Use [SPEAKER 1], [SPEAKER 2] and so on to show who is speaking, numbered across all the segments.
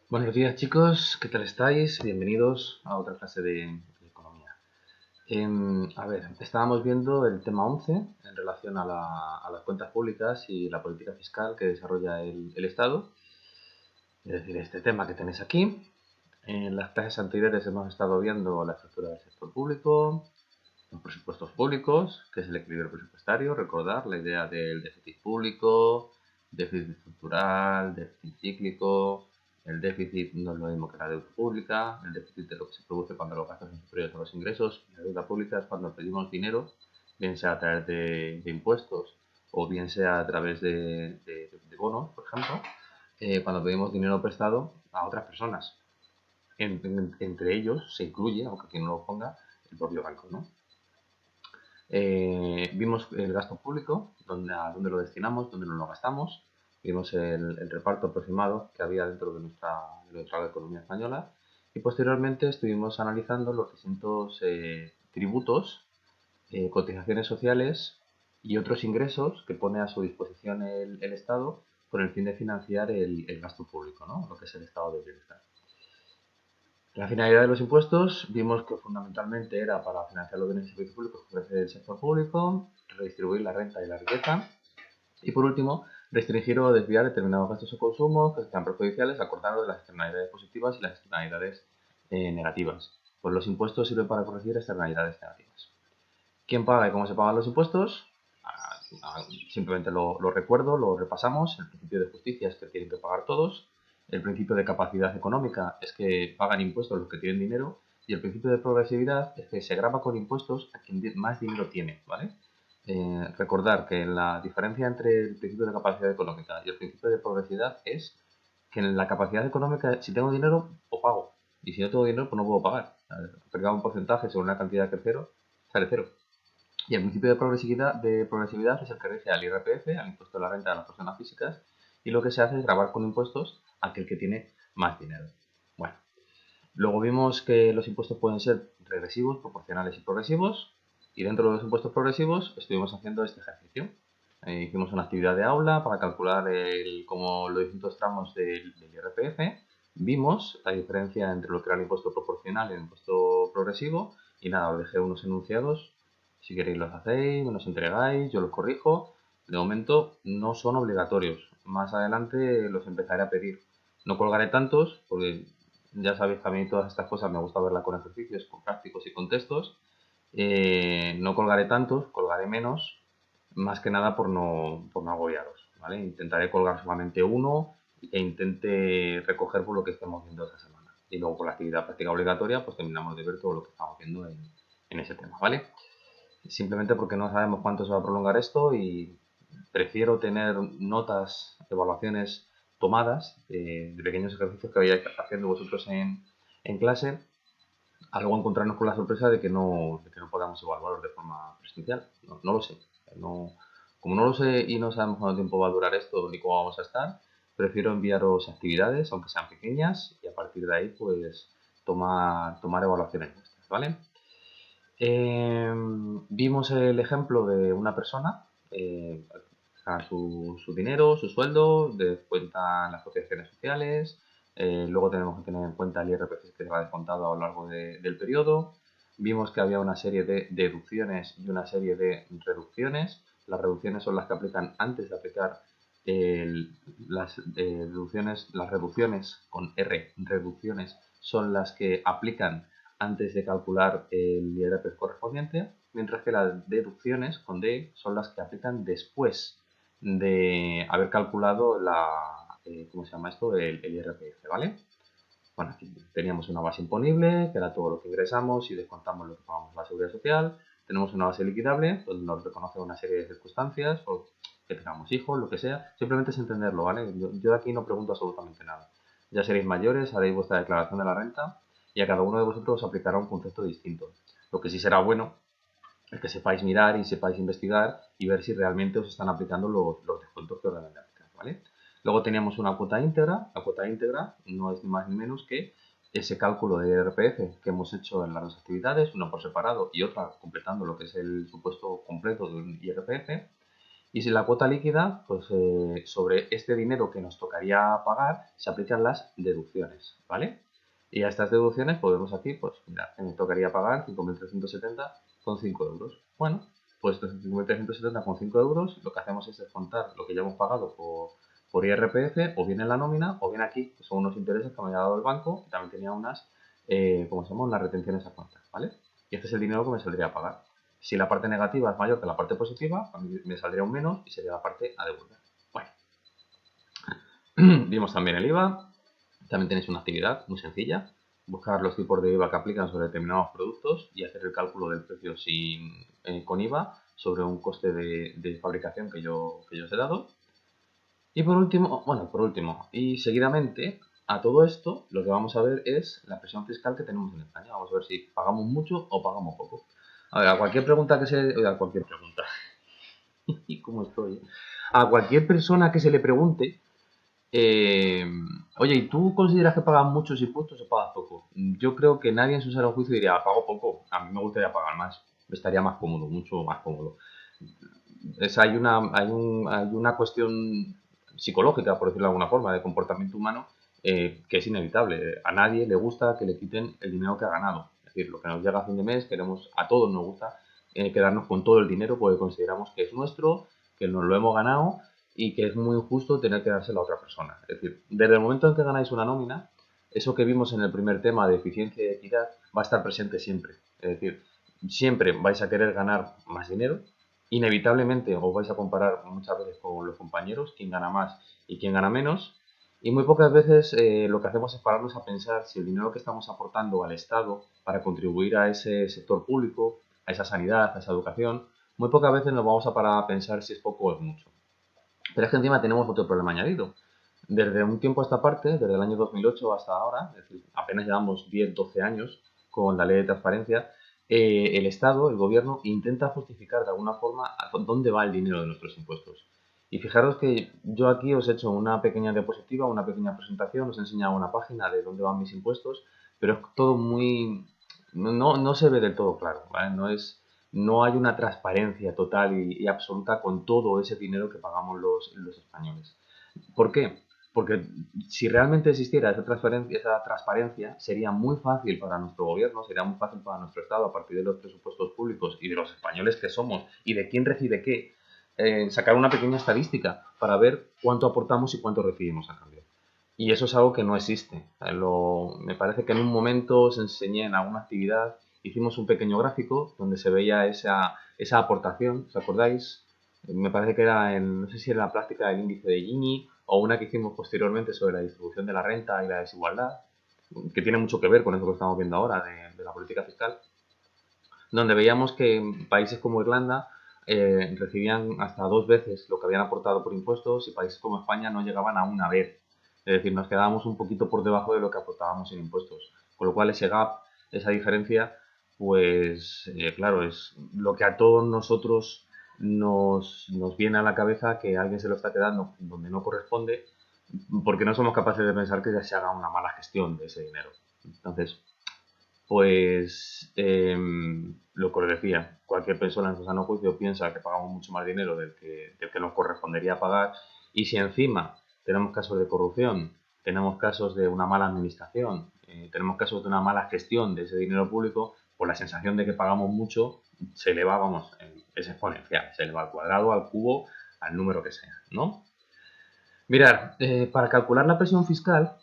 [SPEAKER 1] Buenos días chicos, ¿qué tal estáis? Bienvenidos a otra clase de economía. Estábamos viendo el tema 11 en relación a las cuentas públicas y la política fiscal que desarrolla el Estado, es decir, este tema que tenéis aquí. En las clases anteriores hemos estado viendo la estructura del sector público, los presupuestos públicos, que es el equilibrio presupuestario, recordar la idea del déficit público, déficit estructural, déficit cíclico. El déficit no es lo mismo que la deuda pública, el déficit es lo que se produce cuando los gastos son superiores a los ingresos, y la deuda pública es cuando pedimos dinero, bien sea a través de impuestos o bien sea a través de bonos, por ejemplo, cuando pedimos dinero prestado a otras personas. Entre ellos se incluye, aunque aquí no lo ponga, el propio banco, ¿no? Vimos el gasto público, a dónde lo destinamos, dónde no lo gastamos. Vimos el reparto aproximado que había dentro de nuestra economía española. Y posteriormente estuvimos analizando los distintos tributos, cotizaciones sociales y otros ingresos que pone a su disposición el Estado con el fin de financiar el gasto público, ¿no? Lo que es el estado de bienestar. La finalidad de los impuestos vimos que fundamentalmente era para financiar los bienes y servicios públicos que ofrece el sector público, redistribuir la renta y la riqueza y, por último, restringir o desviar determinados gastos o consumos que sean perjudiciales, acordando de las externalidades positivas y las externalidades negativas. Pues los impuestos sirven para corregir externalidades negativas. ¿Quién paga y cómo se pagan los impuestos? Simplemente lo recuerdo, lo repasamos. El principio de justicia es que tienen que pagar todos. El principio de capacidad económica es que pagan impuestos los que tienen dinero. Y el principio de progresividad es que se grava con impuestos a quien más dinero tiene, ¿vale? Recordar que la diferencia entre el principio de capacidad económica y el principio de progresividad es que en la capacidad económica, si tengo dinero, pues pago. Y si no tengo dinero, pues no puedo pagar. Perder un porcentaje sobre una cantidad que es cero, sale cero. Y el principio de progresividad es el que rige al IRPF, al impuesto de la renta de las personas físicas, y lo que se hace es gravar con impuestos a aquel que tiene más dinero. Bueno, luego vimos que los impuestos pueden ser regresivos, proporcionales y progresivos, y dentro de los impuestos progresivos estuvimos haciendo este ejercicio. Hicimos una actividad de aula para calcular como los distintos tramos del IRPF. Vimos la diferencia entre lo que era el impuesto proporcional y el impuesto progresivo. Y nada, os dejé unos enunciados. Si queréis los hacéis, me los entregáis, yo los corrijo. De momento no son obligatorios. Más adelante los empezaré a pedir. No colgaré tantos porque ya sabéis que a mí todas estas cosas me gusta verlas con ejercicios, con prácticos y con textos. No colgaré tantos, colgaré menos, más que nada por no agobiaros, ¿vale? Intentaré colgar solamente uno e intente recoger por lo que estemos viendo esa semana. Y luego con la actividad práctica obligatoria, pues terminamos de ver todo lo que estamos viendo en ese tema, ¿vale? Simplemente porque no sabemos cuánto se va a prolongar esto y prefiero tener notas, evaluaciones tomadas de pequeños ejercicios que vayáis haciendo vosotros en clase, a luego encontrarnos con la sorpresa de que no podamos evaluaros de forma presencial. No, no lo sé. No, como no lo sé y no sabemos cuánto tiempo va a durar esto ni cómo vamos a estar, prefiero enviaros actividades, aunque sean pequeñas, y a partir de ahí, pues, tomar evaluaciones nuestras, ¿vale? Vimos el ejemplo de una persona, a su dinero, su sueldo, descuentan las cotizaciones sociales, luego tenemos que tener en cuenta el IRPF que se va descontado a lo largo del periodo. Vimos que había una serie de deducciones y una serie de reducciones. Las reducciones son las que aplican antes de aplicar las deducciones, las reducciones con R, reducciones, son las que aplican antes de calcular el IRPF correspondiente, mientras que las deducciones con D son las que aplican después de haber calculado ¿cómo se llama esto? El IRPF, ¿vale? Bueno, aquí teníamos una base imponible, que era todo lo que ingresamos y descontamos lo que pagamos a la seguridad social. Tenemos una base liquidable, donde nos reconoce una serie de circunstancias, o que tengamos hijos, lo que sea. Simplemente es entenderlo, ¿vale? Yo de aquí no pregunto absolutamente nada. Ya seréis mayores, haréis vuestra declaración de la renta y a cada uno de vosotros os aplicará un concepto distinto. Lo que sí será bueno es que sepáis mirar y sepáis investigar y ver si realmente os están aplicando los descuentos que os deben de aplicar, ¿vale? Luego teníamos una cuota íntegra. La cuota íntegra no es ni más ni menos que ese cálculo de IRPF que hemos hecho en las dos actividades, una por separado y otra completando lo que es el supuesto completo de un IRPF. Y si la cuota líquida, pues sobre este dinero que nos tocaría pagar se aplican las deducciones, ¿vale? Y a estas deducciones podemos aquí, pues mira, me tocaría pagar 5.370,5 euros. Bueno, pues estos 5.370,5 euros, lo que hacemos es descontar lo que ya hemos pagado por IRPF, o bien en la nómina, o bien aquí, que son unos intereses que me ha dado el banco, y también tenía unas, ¿cómo se llama? Unas retenciones a cuenta, ¿vale? Y este es el dinero que me saldría a pagar. Si la parte negativa es mayor que la parte positiva, a mí me saldría un menos y sería la parte a devolver. Bueno, vimos también el IVA. También tenéis una actividad muy sencilla: buscar los tipos de IVA que aplican sobre determinados productos y hacer el cálculo del precio con IVA sobre un coste de fabricación que yo os he dado. Y por último, y seguidamente a todo esto, lo que vamos a ver es la presión fiscal que tenemos en España. Vamos a ver si pagamos mucho o pagamos poco. A ver, a cualquier pregunta que se... A cualquier pregunta. ¿Y cómo estoy? A cualquier persona que se le pregunte, eh, oye, ¿y tú consideras que pagas muchos impuestos o pagas poco? Yo creo que nadie en su sano juicio diría, pago poco. A mí me gustaría pagar más. Estaría más cómodo, mucho más cómodo. Hay una cuestión psicológica, por decirlo de alguna forma, de comportamiento humano, que es inevitable. A nadie le gusta que le quiten el dinero que ha ganado. Es decir, lo que nos llega a fin de mes, a todos nos gusta quedarnos con todo el dinero porque consideramos que es nuestro, que nos lo hemos ganado y que es muy injusto tener que dárselo a otra persona. Es decir, desde el momento en que ganáis una nómina, eso que vimos en el primer tema de eficiencia y equidad va a estar presente siempre. Es decir, siempre vais a querer ganar más dinero. Inevitablemente os vais a comparar muchas veces con los compañeros, quién gana más y quién gana menos, y muy pocas veces lo que hacemos es pararnos a pensar si el dinero que estamos aportando al Estado para contribuir a ese sector público, a esa sanidad, a esa educación, muy pocas veces nos vamos a parar a pensar si es poco o es mucho. Pero es que encima tenemos otro problema añadido. Desde un tiempo a esta parte, desde el año 2008 hasta ahora, es decir, apenas llevamos 10-12 años con la ley de transparencia, el Estado, el gobierno, intenta justificar de alguna forma a dónde va el dinero de nuestros impuestos. Y fijaros que yo aquí os he hecho una pequeña diapositiva, una pequeña presentación, os he enseñado una página de dónde van mis impuestos, pero es todo muy... No se ve del todo claro, ¿vale? No hay una transparencia total y absoluta con todo ese dinero que pagamos los españoles. ¿Por qué? Porque si realmente existiera esa transparencia, sería muy fácil para nuestro gobierno, sería muy fácil para nuestro Estado, a partir de los presupuestos públicos y de los españoles que somos y de quién recibe qué, sacar una pequeña estadística para ver cuánto aportamos y cuánto recibimos a cambio. Y eso es algo que no existe. Me parece que en un momento os enseñé en alguna actividad, hicimos un pequeño gráfico donde se veía esa aportación, ¿os acordáis? Me parece que era no sé si era la práctica del índice de Gini o una que hicimos posteriormente sobre la distribución de la renta y la desigualdad, que tiene mucho que ver con eso que estamos viendo ahora de la política fiscal, donde veíamos que países como Irlanda recibían hasta 2 veces lo que habían aportado por impuestos y países como España no llegaban a una vez. Es decir, nos quedábamos un poquito por debajo de lo que aportábamos en impuestos. Con lo cual ese gap, esa diferencia, pues claro, es lo que a todos nosotros nos viene a la cabeza, que alguien se lo está quedando donde no corresponde, porque no somos capaces de pensar que ya se haga una mala gestión de ese dinero. Entonces, pues lo que os decía, cualquier persona en su sano juicio piensa que pagamos mucho más dinero del que nos correspondería pagar, y si encima tenemos casos de corrupción, tenemos casos de una mala administración, tenemos casos de una mala gestión de ese dinero público, pues la sensación de que pagamos mucho se eleva, vamos, es exponencial, se eleva al cuadrado, al cubo, al número que sea, ¿no? Mirad, para calcular la presión fiscal,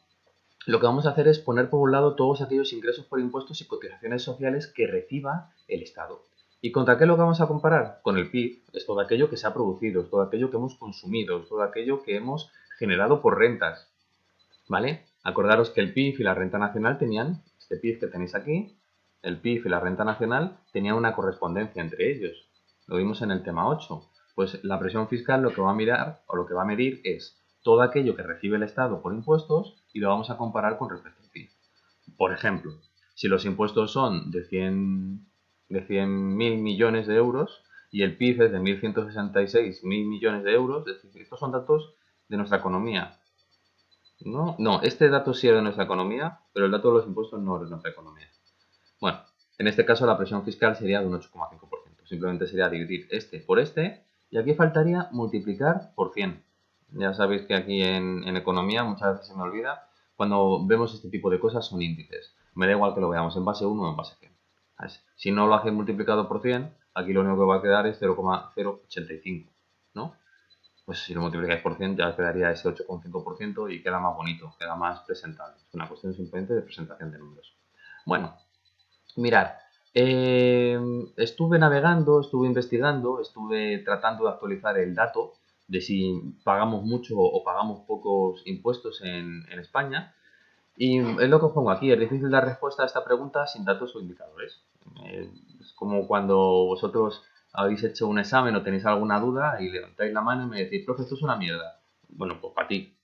[SPEAKER 1] lo que vamos a hacer es poner por un lado todos aquellos ingresos por impuestos y cotizaciones sociales que reciba el Estado. ¿Y contra qué lo que vamos a comparar? Con el PIB. Es todo aquello que se ha producido, es todo aquello que hemos consumido, es todo aquello que hemos generado por rentas. ¿Vale? Acordaros que el PIB y la renta nacional tenían, este PIB que tenéis aquí, el PIB y la renta nacional tenían una correspondencia entre ellos. Lo vimos en el tema 8. Pues la presión fiscal lo que va a mirar o lo que va a medir es todo aquello que recibe el Estado por impuestos y lo vamos a comparar con respecto al PIB. Por ejemplo, si los impuestos son de 100.000 millones de euros y el PIB es de 1.166.000 millones de euros, es decir, estos son datos de nuestra economía. No, este dato sí es de nuestra economía, pero el dato de los impuestos no es de nuestra economía. Bueno, en este caso la presión fiscal sería de un 8,5%. Simplemente sería dividir este por este Y aquí faltaría multiplicar por 100. Ya sabéis que aquí en economía muchas veces se me olvida. Cuando vemos este tipo de cosas son índices. Me da igual que lo veamos en base 1 o en base 100. Si no lo hacéis multiplicado por 100, aquí lo único que va a quedar es 0,085, ¿no? Pues si lo multiplicáis por 100 ya quedaría ese 8,5% y queda más bonito, queda más presentable. Es una cuestión simplemente de presentación de números. Bueno, mirad, estuve navegando, estuve investigando, estuve tratando de actualizar el dato de si pagamos mucho o pagamos pocos impuestos en España. Y es lo que os pongo aquí, es difícil dar respuesta a esta pregunta sin datos o indicadores. Es como cuando vosotros habéis hecho un examen o tenéis alguna duda y levantáis la mano y me decís, profe, esto es una mierda. Bueno, pues para ti,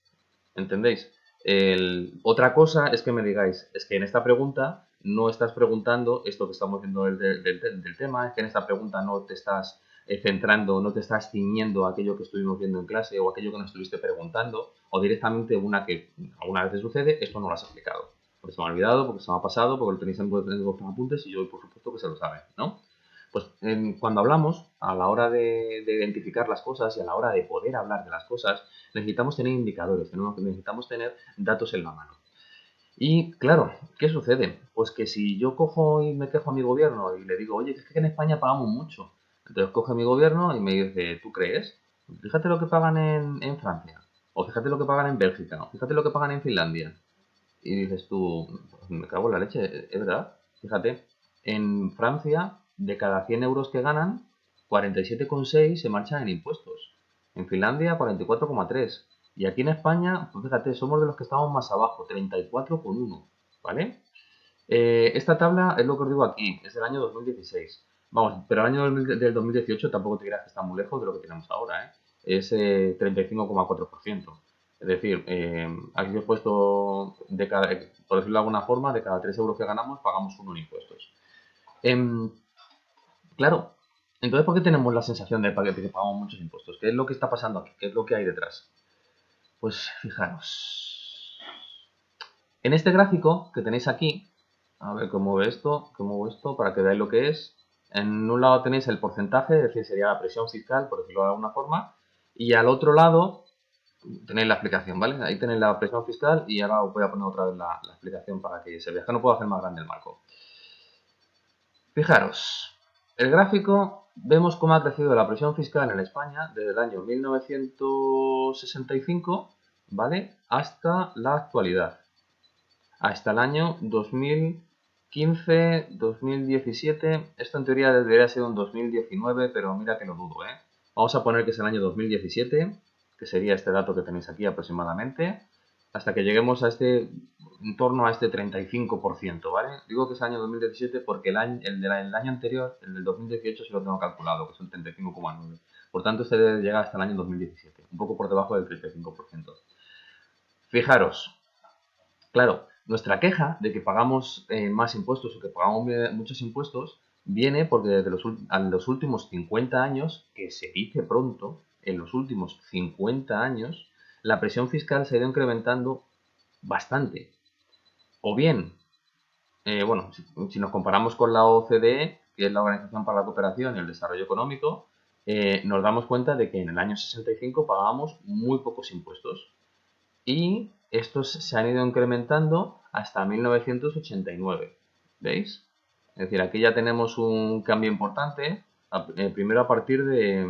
[SPEAKER 1] ¿entendéis? Otra cosa es que me digáis, es que en esta pregunta no estás preguntando esto que estamos viendo del tema, es que en esta pregunta no te estás centrando, no te estás ciñendo a aquello que estuvimos viendo en clase o aquello que nos estuviste preguntando, o directamente una que alguna vez te sucede, esto no lo has explicado. Porque se me ha olvidado, porque se me ha pasado, porque lo tenéis en vuestros apuntes y yo por supuesto que se lo sabe, ¿no? Pues cuando hablamos, a la hora de identificar las cosas y a la hora de poder hablar de las cosas, necesitamos tener indicadores, necesitamos tener datos en la mano. Y claro, ¿qué sucede? Pues que si yo cojo y me quejo a mi gobierno y le digo, oye, es que en España pagamos mucho. Entonces coge mi gobierno y me dice, ¿tú crees? Fíjate lo que pagan en Francia, o fíjate lo que pagan en Bélgica, o fíjate lo que pagan en Finlandia. Y dices tú, me cago en la leche, es verdad. Fíjate, en Francia, de cada 100 euros que ganan, 47,6 se marchan en impuestos. En Finlandia, 44,3. Y aquí en España, pues fíjate, somos de los que estamos más abajo, 34,1. ¿Vale? Esta tabla es lo que os digo aquí, es del año 2016. Vamos, pero el año del 2018 tampoco te dirás que está muy lejos de lo que tenemos ahora, ¿eh? Es 35,4%. Es decir, aquí os he puesto, por decirlo de alguna forma, de cada 3 euros que ganamos, pagamos uno en impuestos. Em, claro, entonces, ¿por qué tenemos la sensación de que pagamos muchos impuestos? ¿Qué es lo que está pasando aquí? ¿Qué es lo que hay detrás? Pues fijaros. En este gráfico que tenéis aquí, a ver cómo ve esto, para que veáis lo que es. En un lado tenéis el porcentaje, es decir, sería la presión fiscal, por decirlo de alguna forma, y al otro lado tenéis la explicación, ¿vale? Ahí tenéis la presión fiscal y ahora os voy a poner otra vez la explicación para que se vea. Es que no puedo hacer más grande el marco. Fijaros, el gráfico vemos cómo ha crecido la presión fiscal en España desde el año 1965, ¿vale? Hasta la actualidad, hasta el año 2015, 2017. Esto en teoría debería ser un 2019, pero mira que lo dudo, ¿eh? Vamos a poner que es el año 2017, que sería este dato que tenéis aquí aproximadamente, hasta que lleguemos a en torno a este 35%, ¿vale? Digo que es el año 2017 porque el año anterior, el del 2018, sí lo tengo calculado, que son 35,9. Por tanto, este debe llegar hasta el año 2017, un poco por debajo del 35%. Fijaros, claro, nuestra queja de que pagamos más impuestos o que pagamos muchos impuestos viene porque desde los últimos 50 años, que se dice pronto, en los últimos 50 años, la presión fiscal se ha ido incrementando bastante. O bien, bueno, si nos comparamos con la OCDE, que es la Organización para la Cooperación y el Desarrollo Económico, nos damos cuenta de que en el año 65 pagábamos muy pocos impuestos y estos se han ido incrementando hasta 1989. ¿Veis? Es decir, aquí ya tenemos un cambio importante, primero a partir de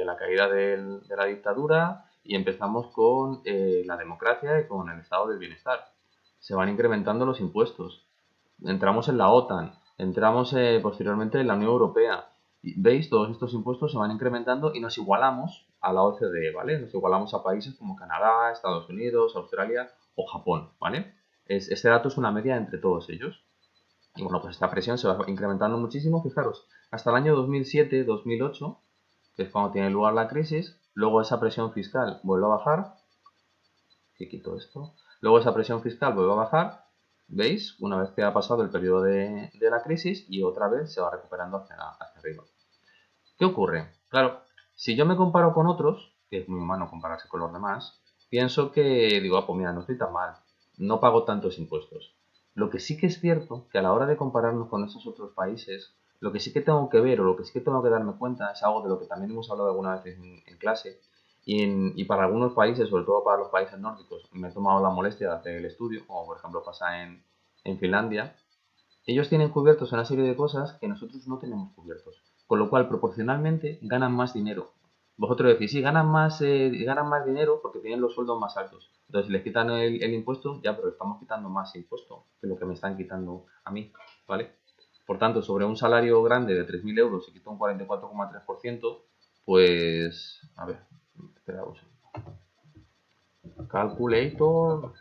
[SPEAKER 1] la caída de la dictadura y empezamos con la democracia y con el estado del bienestar. Se van incrementando los impuestos. Entramos en la OTAN, entramos posteriormente en la Unión Europea. ¿Veis? Todos estos impuestos se van incrementando y nos igualamos a la OCDE, ¿vale? Nos igualamos a países como Canadá, Estados Unidos, Australia o Japón, ¿vale? Este dato es una media entre todos ellos. Y bueno, pues esta presión se va incrementando muchísimo, fijaros, hasta el año 2007-2008, que es cuando tiene lugar la crisis, luego esa presión fiscal vuelve a bajar, que quito esto, luego esa presión fiscal vuelve a bajar, ¿veis? Una vez que ha pasado el periodo de la crisis y otra vez se va recuperando hacia arriba. ¿Qué ocurre? Claro, si yo me comparo con otros, que es muy humano compararse con los demás, pienso que digo, pues mira, no estoy tan mal, no pago tantos impuestos. Lo que sí que es cierto, que a la hora de compararnos con esos otros países, Lo que sí que tengo que ver o lo que sí que tengo que darme cuenta es algo de lo que también hemos hablado alguna vez en clase y para algunos países, sobre todo para los países nórdicos, me he tomado la molestia de hacer el estudio, como por ejemplo pasa en Finlandia. Ellos tienen cubiertos una serie de cosas que nosotros no tenemos cubiertos, con lo cual proporcionalmente ganan más dinero. Vosotros decís, sí, ganan más dinero porque tienen los sueldos más altos. Entonces, si les quitan el impuesto, ya, pero le estamos quitando más impuesto que lo que me están quitando a mí, ¿vale? Por tanto, sobre un salario grande de 3.000 euros se quita un 44,3%, pues, a ver, espera un segundo. Calculator,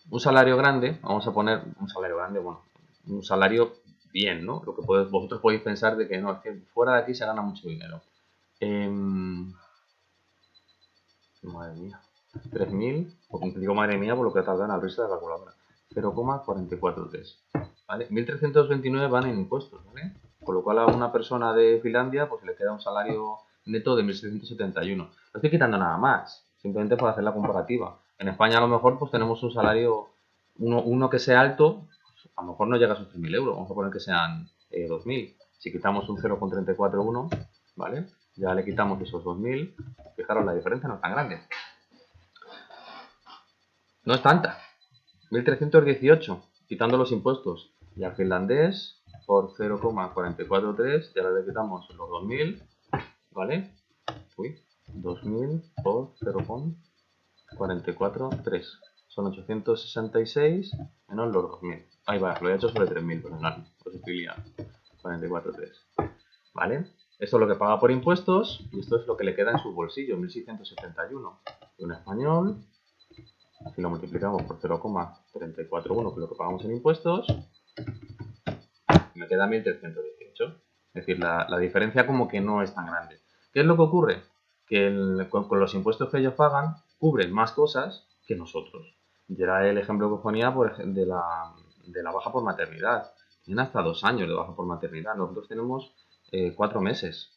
[SPEAKER 1] un salario grande, vamos a poner un salario grande, bueno, un salario bien, ¿no? Lo que vosotros podéis pensar de que no, es que fuera de aquí se gana mucho dinero. Madre mía, 3.000, digo madre mía por lo que tarda en abrirse la calculadora, 0,443, ¿vale? 1.329 van en impuestos, ¿vale? Con lo cual a una persona de Finlandia pues le queda un salario neto de 1.671. No estoy quitando nada más, simplemente para hacer la comparativa. En España a lo mejor pues tenemos un salario, uno que sea alto, pues, a lo mejor no llega a sus 3.000 euros, vamos a poner que sean 2.000. Si quitamos un 0,341, ¿vale? Ya le quitamos esos 2.000. Fijaros, la diferencia no es tan grande. No es tanta. 1.318, quitando los impuestos. Y al finlandés, por 0,443, ya le quitamos los 2.000, ¿vale? Uy, 2.000 por 0,443. Son 866 menos los 2.000. Ahí va, lo he hecho sobre 3.000, perdonad, os estoy liando. 44,3. ¿Vale? Esto es lo que paga por impuestos y esto es lo que le queda en su bolsillo, 1.671. Y un español, si lo multiplicamos por 0,341, que es lo que pagamos en impuestos, me queda 1.318. Es decir, la diferencia como que no es tan grande. ¿Qué es lo que ocurre? Que con los impuestos que ellos pagan, cubren más cosas que nosotros. Y era el ejemplo que ponía de la baja por maternidad. Tienen hasta 2 años de baja por maternidad. Nosotros tenemos 4 meses.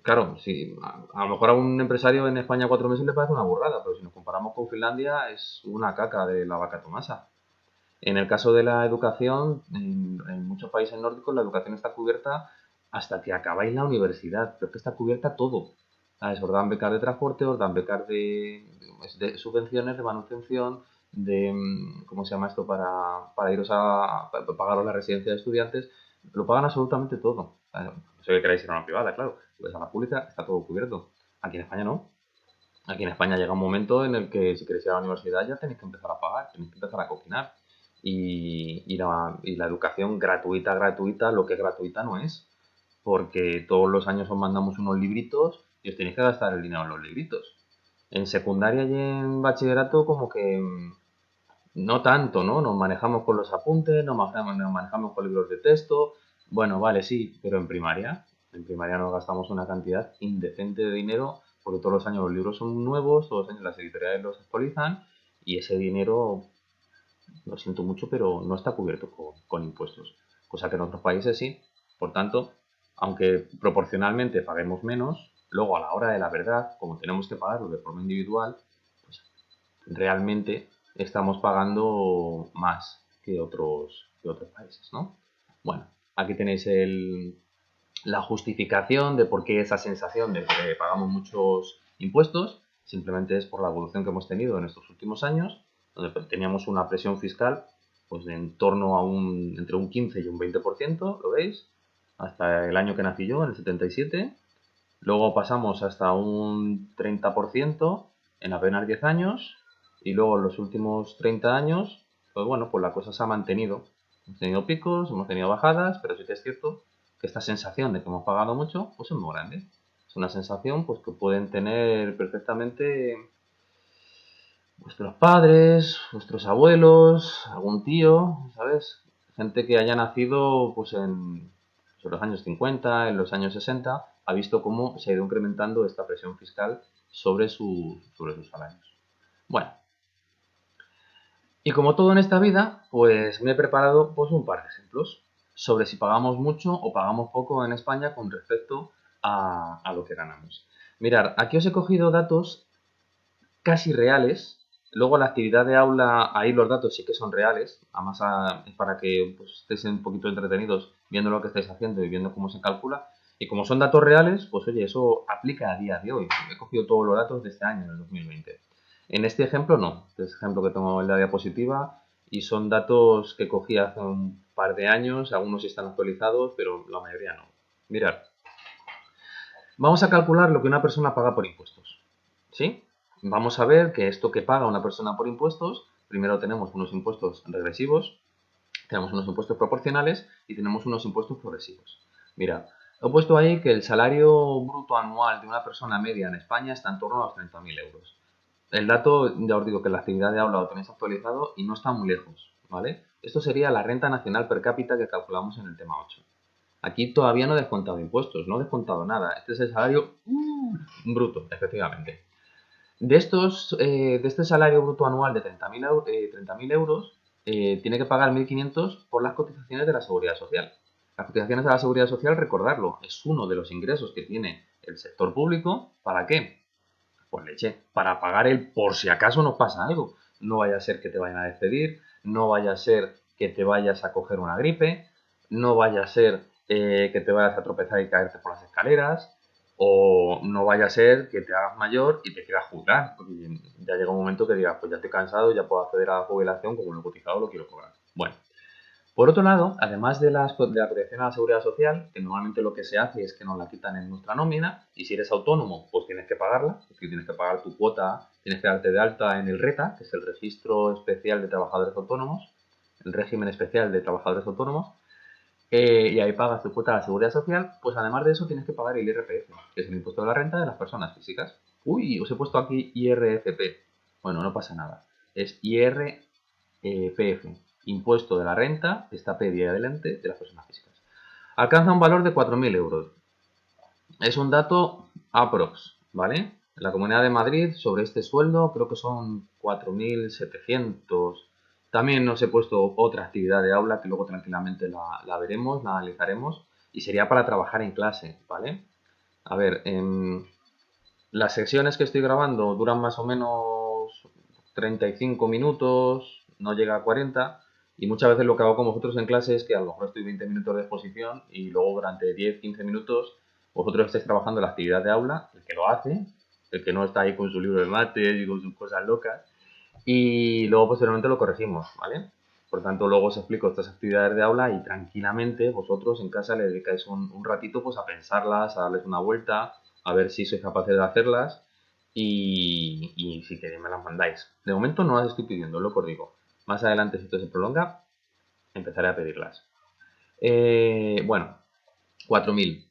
[SPEAKER 1] Claro, sí, a lo mejor a un empresario en España 4 meses le parece una burrada, pero si nos comparamos con Finlandia es una caca de la vaca Tomasa. En el caso de la educación, en muchos países nórdicos la educación está cubierta hasta que acabáis la universidad, pero es que está cubierta todo. ¿Sabes? Os dan becas de transporte, os dan becas de subvenciones, de manutención, ¿cómo se llama esto? Para iros para pagaros la residencia de estudiantes, lo pagan absolutamente todo. No sé que queráis ir a una privada, claro. Si vais a la pública, está todo cubierto. Aquí en España no. Aquí en España llega un momento en el que si queréis ir a la universidad ya tenéis que empezar a pagar, tenéis que empezar a coquinar. Y la educación gratuita, gratuita, lo que es gratuita no es. Porque todos los años os mandamos unos libritos y os tenéis que gastar el dinero en los libritos. En secundaria y en bachillerato como que no tanto, ¿no? Nos manejamos con los apuntes, nos manejamos con libros de texto. Bueno, vale, sí, pero en primaria nos gastamos una cantidad indecente de dinero porque todos los años los libros son nuevos, todos los años las editoriales los actualizan y ese dinero, lo siento mucho, pero no está cubierto con impuestos, cosa que en otros países sí. Por tanto, aunque proporcionalmente paguemos menos, luego a la hora de la verdad, como tenemos que pagarlo de forma individual, pues realmente estamos pagando más que otros países, ¿no? Bueno, aquí tenéis la justificación de por qué esa sensación de que pagamos muchos impuestos simplemente es por la evolución que hemos tenido en estos últimos años, donde teníamos una presión fiscal pues de en torno a entre un 15 y un 20%, ¿lo veis? Hasta el año que nací yo, en el 77. Luego pasamos hasta un 30% en apenas 10 años. Y luego en los últimos 30 años, pues bueno, pues la cosa se ha mantenido. Hemos tenido picos, hemos tenido bajadas, pero sí que es cierto que esta sensación de que hemos pagado mucho, pues es muy grande. Es una sensación pues que pueden tener perfectamente vuestros padres, vuestros abuelos, algún tío, ¿sabes? Gente que haya nacido pues en los años 50, en los años 60, ha visto cómo se ha ido incrementando esta presión fiscal sobre sus salarios. Bueno, y como todo en esta vida, pues me he preparado pues un par de ejemplos sobre si pagamos mucho o pagamos poco en España con respecto a lo que ganamos. Mirad, aquí os he cogido datos casi reales, Luego la actividad de aula, ahí los datos sí que son reales, además es para que pues, estéis un poquito entretenidos viendo lo que estáis haciendo y viendo cómo se calcula. Y como son datos reales, pues oye, eso aplica a día de hoy. He cogido todos los datos de este año, del 2020. En este ejemplo no, este ejemplo que tengo en la diapositiva, y son datos que cogí hace un par de años, algunos están actualizados, pero la mayoría no. Mirad, vamos a calcular lo que una persona paga por impuestos, ¿sí? Vamos a ver que esto que paga una persona por impuestos, primero tenemos unos impuestos regresivos, tenemos unos impuestos proporcionales y tenemos unos impuestos progresivos. Mira, he puesto ahí que el salario bruto anual de una persona media en España está en torno a los 30.000 euros. El dato, ya os digo que la actividad de aula lo tenéis actualizado y no está muy lejos, ¿vale? Esto sería la renta nacional per cápita que calculamos en el tema 8. Aquí todavía no he descontado impuestos, no he descontado nada. Este es el salario bruto, efectivamente. De este salario bruto anual de 30.000 euros, tiene que pagar 1.500 por las cotizaciones de la Seguridad Social. Las cotizaciones de la Seguridad Social, recordarlo, es uno de los ingresos que tiene el sector público. ¿Para qué? Pues leche, para pagar el por si acaso nos pasa algo. No vaya a ser que te vayan a despedir, no vaya a ser que te vayas a coger una gripe, no vaya a ser que te vayas a tropezar y caerte por las escaleras, o no vaya a ser que te hagas mayor y te quieras jubilar. Porque ya llega un momento que digas, pues ya estoy cansado, ya puedo acceder a la jubilación, como lo he cotizado, lo quiero cobrar. Bueno, por otro lado, además de la protección a la seguridad social, que normalmente lo que se hace es que nos la quitan en nuestra nómina, y si eres autónomo, pues tienes que pagarla, es decir, tienes que pagar tu cuota, tienes que darte de alta en el RETA, que es el Registro Especial de Trabajadores Autónomos, el régimen especial de trabajadores autónomos, y ahí pagas tu cuota a la seguridad social. Pues además de eso tienes que pagar el IRPF, que es el impuesto de la renta de las personas físicas. Uy, os he puesto aquí IRFP. Bueno, no pasa nada. Es IRPF, impuesto de la renta, esta P de adelante, de las personas físicas. Alcanza un valor de 4.000 euros. Es un dato aprox, ¿vale? En la Comunidad de Madrid, sobre este sueldo, creo que son 4.700. También os he puesto otra actividad de aula que luego tranquilamente la veremos, la analizaremos, y sería para trabajar en clase, ¿vale? A ver, las secciones que estoy grabando duran más o menos 35 minutos, no llega a 40, y muchas veces lo que hago con vosotros en clase es que a lo mejor estoy 20 minutos de exposición y luego durante 10-15 minutos vosotros estáis trabajando la actividad de aula, el que lo hace, el que no está ahí con su libro de mate y con sus cosas locas, y luego posteriormente lo corregimos, ¿vale? Por tanto, luego os explico estas actividades de aula y tranquilamente vosotros en casa le dedicáis un ratito pues a pensarlas, a darles una vuelta, a ver si sois capaces de hacerlas, y si queréis me las mandáis. De momento no las estoy pidiendo, lo que os digo. Más adelante, si esto se prolonga, empezaré a pedirlas. Bueno, 4.000.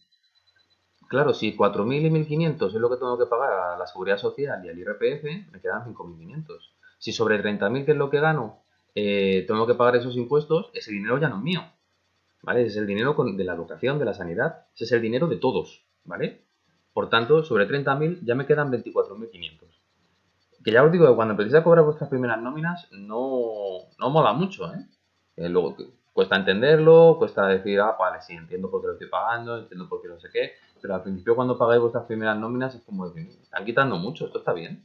[SPEAKER 1] Claro, si 4.000 y 1.500 es lo que tengo que pagar a la Seguridad Social y al IRPF, me quedan 5.500. Si sobre 30.000, que es lo que gano, tengo que pagar esos impuestos, ese dinero ya no es mío, ¿vale? Ese es el dinero de la educación, de la sanidad, ese es el dinero de todos, ¿vale? Por tanto, sobre 30.000 ya me quedan 24.500. Que ya os digo que cuando empecéis a cobrar vuestras primeras nóminas no mola mucho, ¿eh? Luego cuesta entenderlo, cuesta decir, ah, vale, sí, entiendo por qué lo estoy pagando, entiendo por qué no sé qué, pero al principio cuando pagáis vuestras primeras nóminas es como decir, están quitando mucho, esto está bien.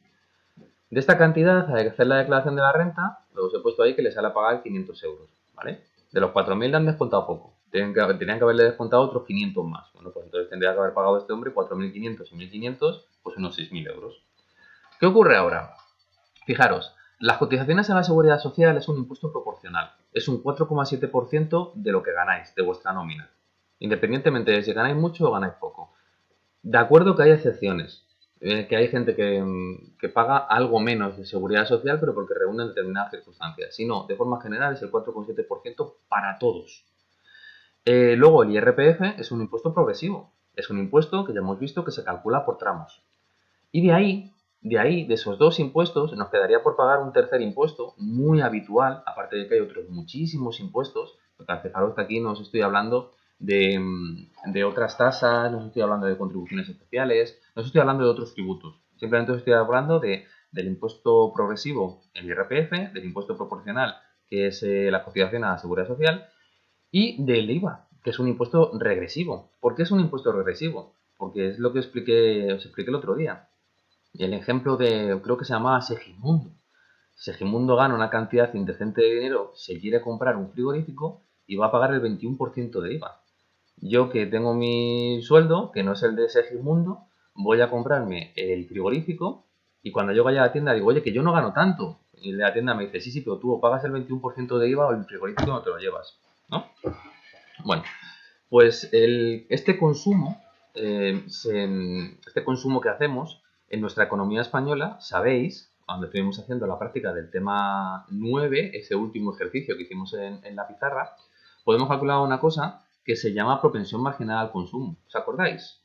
[SPEAKER 1] De esta cantidad hay que hacer la declaración de la renta, luego os he puesto ahí que les sale a pagar 500 euros, ¿vale? De los 4.000 le han descontado poco, tenían que haberle descontado otros 500 más. Bueno, pues entonces tendría que haber pagado este hombre 4.500 y 1.500, pues unos 6.000 euros. ¿Qué ocurre ahora? Fijaros, las cotizaciones a la seguridad social es un impuesto proporcional. Es un 4,7% de lo que ganáis, de vuestra nómina. Independientemente de si ganáis mucho o ganáis poco. De acuerdo que hay excepciones, que hay gente que paga algo menos de seguridad social, pero porque reúnen determinadas circunstancias. Si no, de forma general es el 4,7% para todos. Luego el IRPF es un impuesto progresivo. Es un impuesto que ya hemos visto que se calcula por tramos. Y de esos dos impuestos, nos quedaría por pagar un tercer impuesto muy habitual, aparte de que hay otros muchísimos impuestos, porque fijaros que aquí no os estoy hablando de otras tasas, no os estoy hablando de contribuciones especiales, no os estoy hablando de otros tributos. Simplemente os estoy hablando del impuesto progresivo, el IRPF, del impuesto proporcional, que es la cotización a la seguridad social, y del IVA, que es un impuesto regresivo. ¿Por qué es un impuesto regresivo? Porque es lo que os expliqué el otro día. Y el ejemplo creo que se llamaba Segimundo. Segimundo gana una cantidad indecente de dinero, se quiere comprar un frigorífico y va a pagar el 21% de IVA. Yo que tengo mi sueldo, que no es el de Segimundo, voy a comprarme el frigorífico y cuando yo vaya a la tienda digo, oye, que yo no gano tanto. Y la tienda me dice, sí, sí, pero tú o pagas el 21% de IVA o el frigorífico no te lo llevas, ¿no? Bueno, pues este consumo que hacemos en nuestra economía española, sabéis, cuando estuvimos haciendo la práctica del tema 9, ese último ejercicio que hicimos en la pizarra, podemos calcular una cosa que se llama propensión marginal al consumo. ¿Os acordáis?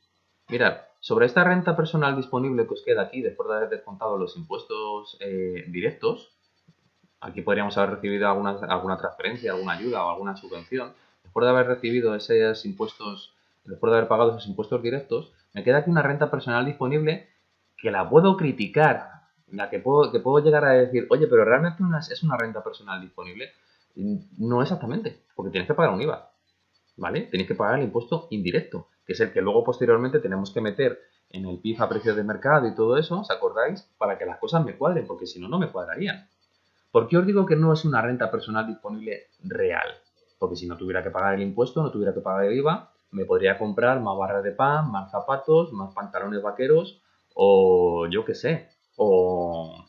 [SPEAKER 1] Mirad, sobre esta renta personal disponible que os queda aquí, después de haber descontado los impuestos directos, aquí podríamos haber recibido alguna transferencia, alguna ayuda o alguna subvención. Después de haber recibido esos impuestos, después de haber pagado esos impuestos directos, me queda aquí una renta personal disponible que la puedo criticar, que puedo llegar a decir, oye, pero realmente es una renta personal disponible. No exactamente, porque tienes que pagar un IVA, ¿vale? Tenéis que pagar el impuesto indirecto, que es el que luego posteriormente tenemos que meter en el PIB a precio de mercado y todo eso, ¿os acordáis? Para que las cosas me cuadren, porque si no, no me cuadrarían. ¿Por qué os digo que no es una renta personal disponible real? Porque si no tuviera que pagar el impuesto, no tuviera que pagar el IVA, me podría comprar más barras de pan, más zapatos, más pantalones vaqueros o yo qué sé, o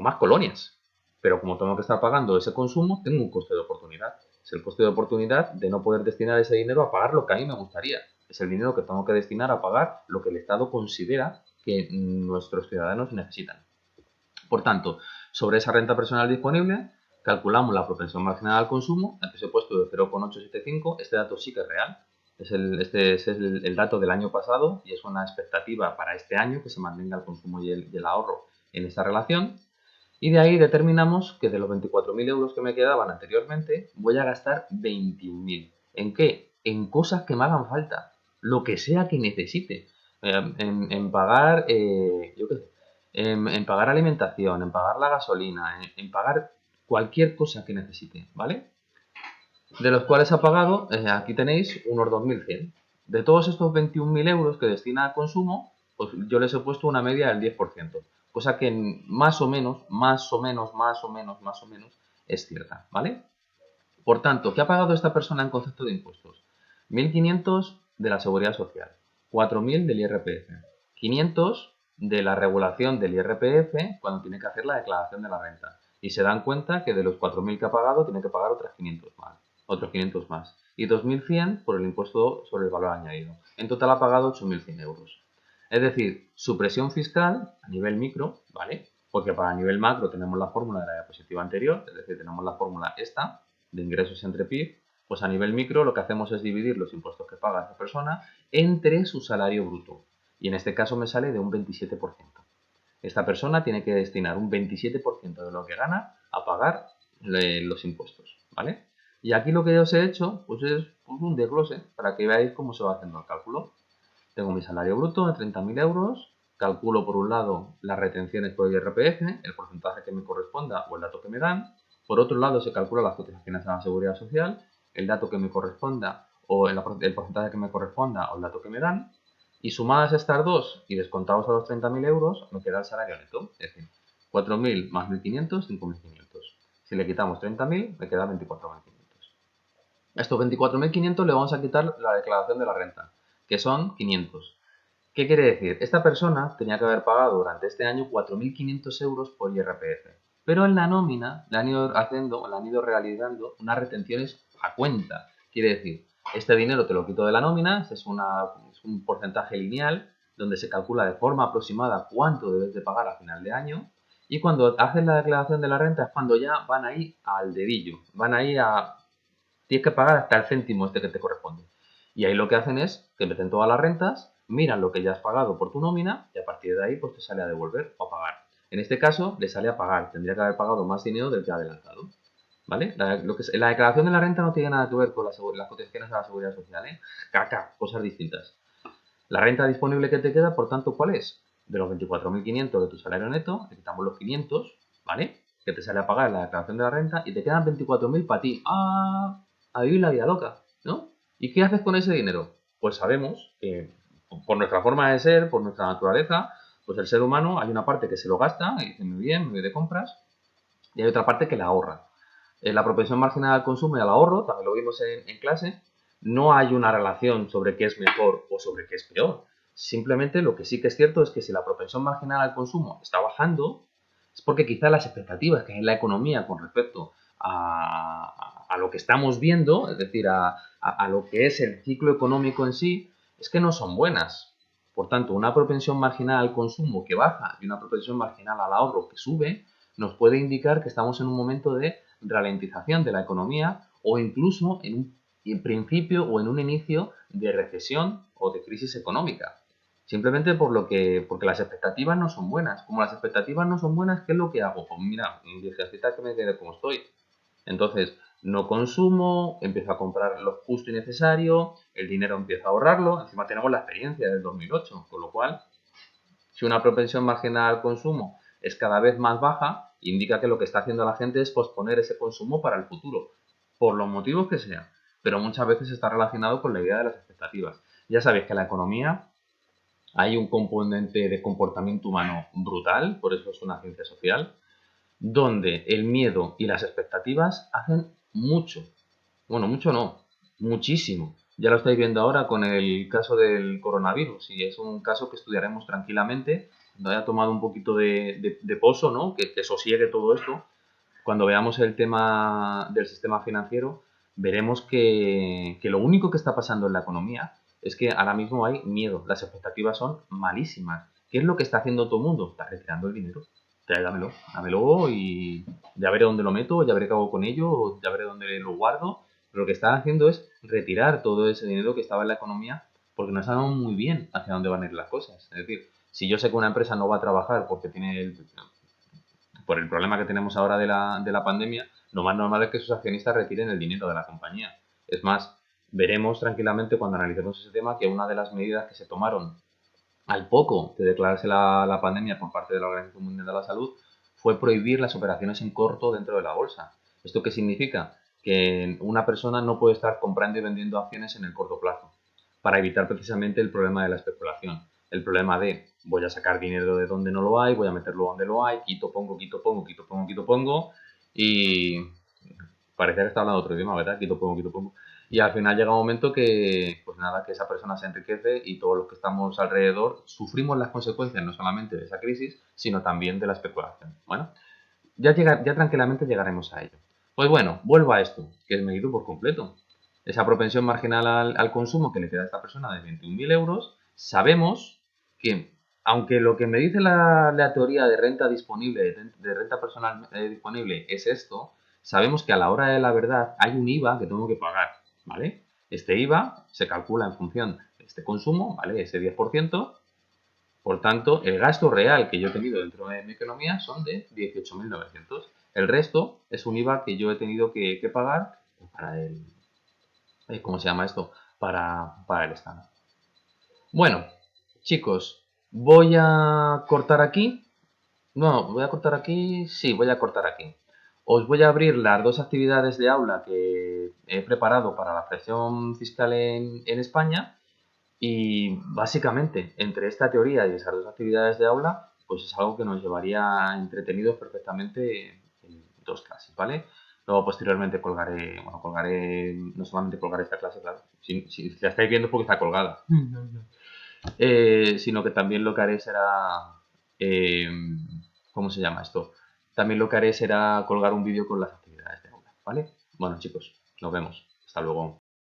[SPEAKER 1] más colonias. Pero como tengo que estar pagando ese consumo, tengo un coste de oportunidad. Es el coste de oportunidad de no poder destinar ese dinero a pagar lo que a mí me gustaría. Es el dinero que tengo que destinar a pagar lo que el Estado considera que nuestros ciudadanos necesitan. Por tanto, sobre esa renta personal disponible, calculamos la propensión marginal al consumo, aquí os he puesto de 0,875, este dato sí que es real, este es el dato del año pasado y es una expectativa para este año que se mantenga el consumo y el ahorro en esta relación. Y de ahí determinamos que de los 24.000 euros que me quedaban anteriormente, voy a gastar 21.000. ¿En qué? En cosas que me hagan falta, lo que sea que necesite. En pagar, yo qué sé, en pagar alimentación, en pagar la gasolina, en pagar cualquier cosa que necesite, ¿vale? De los cuales ha pagado, aquí tenéis unos 2.100. De todos estos 21.000 euros que destina a consumo, pues yo les he puesto una media del 10%, cosa que más o menos, es cierta, ¿vale? Por tanto, ¿qué ha pagado esta persona en concepto de impuestos? 1.500 de la Seguridad Social, 4.000 del IRPF, 500 de la regulación del IRPF cuando tiene que hacer la declaración de la renta. Y se dan cuenta que de los 4.000 que ha pagado tiene que pagar otros 500 más. Y 2.100 por el impuesto sobre el valor añadido. En total ha pagado 8.100 euros. Es decir, su presión fiscal a nivel micro, ¿vale? Porque para nivel macro tenemos la fórmula de la diapositiva anterior, es decir, tenemos la fórmula esta, de ingresos entre PIB, pues a nivel micro lo que hacemos es dividir los impuestos que paga esa persona entre su salario bruto. Y en este caso me sale de un 27%. Esta persona tiene que destinar un 27% de lo que gana a pagar los impuestos, ¿vale? Y aquí lo que os he hecho pues es un desglose para que veáis cómo se va haciendo el cálculo. Tengo mi salario bruto de 30.000 euros, calculo por un lado las retenciones por el IRPF, el porcentaje que me corresponda o el dato que me dan. Por otro lado se calcula las cotizaciones a la seguridad social, el dato que me corresponda o el porcentaje que me corresponda o el dato que me dan. Y sumadas estas dos y descontados a los 30.000 euros, me queda el salario neto, es decir, 4.000 más 1.500, 5.500. Si le quitamos 30.000, me queda 24.500. A estos 24.500 le vamos a quitar la declaración de la renta, que son 500. ¿Qué quiere decir? Esta persona tenía que haber pagado durante este año 4.500 euros por IRPF, pero en la nómina le han ido realizando unas retenciones a cuenta. Quiere decir, este dinero te lo quito de la nómina, es un porcentaje lineal donde se calcula de forma aproximada cuánto debes de pagar a final de año y cuando haces la declaración de la renta es cuando ya van ahí al dedillo, van ahí a... Tienes que pagar hasta el céntimo este que te corresponde. Y ahí lo que hacen es que meten todas las rentas, miran lo que ya has pagado por tu nómina y a partir de ahí pues te sale a devolver o a pagar. En este caso le sale a pagar, tendría que haber pagado más dinero del que ha adelantado. ¿Vale? La declaración de la renta no tiene nada que ver con las cotizaciones a la seguridad social, ¿eh? Caca, cosas distintas. La renta disponible que te queda, por tanto, ¿cuál es? De los 24.500 de tu salario neto, le quitamos los 500, ¿vale? Que te sale a pagar la declaración de la renta y te quedan 24.000 para ti. ¡Ah! A vivir la vida loca, ¿no? ¿Y qué haces con ese dinero? Pues sabemos que por nuestra forma de ser, por nuestra naturaleza, pues el ser humano hay una parte que se lo gasta y dice, muy bien, me voy de compras, y hay otra parte que la ahorra. En la propensión marginal al consumo y al ahorro, también lo vimos en clase, no hay una relación sobre qué es mejor o sobre qué es peor. Simplemente lo que sí que es cierto es que si la propensión marginal al consumo está bajando, es porque quizá las expectativas que hay en la economía con respecto a lo que estamos viendo, es decir, a lo que es el ciclo económico en sí, es que no son buenas. Por tanto, una propensión marginal al consumo que baja y una propensión marginal al ahorro que sube, nos puede indicar que estamos en un momento de ralentización de la economía o incluso en principio o en un inicio de recesión o de crisis económica. Simplemente porque las expectativas no son buenas. Como las expectativas no son buenas, ¿qué es lo que hago? Pues mira, dije, que me quede como estoy. Entonces, no consumo, empiezo a comprar lo justo y necesario, el dinero empiezo a ahorrarlo. Encima tenemos la experiencia del 2008, con lo cual, si una propensión marginal al consumo es cada vez más baja, indica que lo que está haciendo la gente es posponer ese consumo para el futuro, por los motivos que sean. Pero muchas veces está relacionado con la idea de las expectativas. Ya sabéis que en la economía hay un componente de comportamiento humano brutal, por eso es una ciencia social, donde el miedo y las expectativas hacen mucho. Bueno, mucho no, muchísimo. Ya lo estáis viendo ahora con el caso del coronavirus y es un caso que estudiaremos tranquilamente, cuando haya tomado un poquito de pozo, ¿no? Que sosiegue todo esto. Cuando veamos el tema del sistema financiero, veremos que lo único que está pasando en la economía es que ahora mismo hay miedo, las expectativas son malísimas. ¿Qué es lo que está haciendo todo el mundo? Está retirando el dinero. Dámelo y ya veré dónde lo meto, ya veré qué hago con ello, ya veré dónde lo guardo. Pero lo que están haciendo es retirar todo ese dinero que estaba en la economía porque no sabemos muy bien hacia dónde van a ir las cosas. Es decir, si yo sé que una empresa no va a trabajar porque tiene por el problema que tenemos ahora de la pandemia, lo más normal es que sus accionistas retiren el dinero de la compañía. Es más, veremos tranquilamente cuando analicemos ese tema que una de las medidas que se tomaron al poco de declararse la pandemia por parte de la Organización Mundial de la Salud fue prohibir las operaciones en corto dentro de la bolsa. ¿Esto qué significa? Que una persona no puede estar comprando y vendiendo acciones en el corto plazo para evitar precisamente el problema de la especulación. El problema de voy a sacar dinero de donde no lo hay, voy a meterlo donde lo hay, quito, pongo, quito, pongo, quito, pongo, quito, pongo y parecía que está hablando otro idioma, ¿verdad? Quito, pongo, quito, pongo. Y al final llega un momento que, pues nada, que esa persona se enriquece y todos los que estamos alrededor sufrimos las consecuencias no solamente de esa crisis, sino también de la especulación. Bueno, ya tranquilamente llegaremos a ello. Pues bueno, vuelvo a esto, que es medido por completo. Esa propensión marginal al consumo que le queda a esta persona de 21.000 euros, sabemos que, aunque lo que me dice la teoría de renta disponible, de renta personal disponible, es esto, sabemos que a la hora de la verdad hay un IVA que tengo que pagar, ¿vale? Este IVA se calcula en función de este consumo, ¿vale? Ese 10%. Por tanto, el gasto real que yo he tenido dentro de mi economía son de 18.900. El resto es un IVA que yo he tenido que pagar para ¿cómo se llama esto? Para el Estado. Bueno, chicos, voy a cortar aquí. No, voy a cortar aquí. Sí, voy a cortar aquí. Os voy a abrir las dos actividades de aula que he preparado para la presión fiscal en España. Y básicamente, entre esta teoría y esas dos actividades de aula, pues es algo que nos llevaría entretenidos perfectamente en dos clases, ¿vale? Luego posteriormente no solamente colgaré esta clase, claro, si la estáis viendo es porque está colgada, sino que también lo que haré será, eh, ¿cómo se llama esto? También lo que haré será colgar un vídeo con las actividades de aula, ¿vale? Bueno chicos, nos vemos, hasta luego.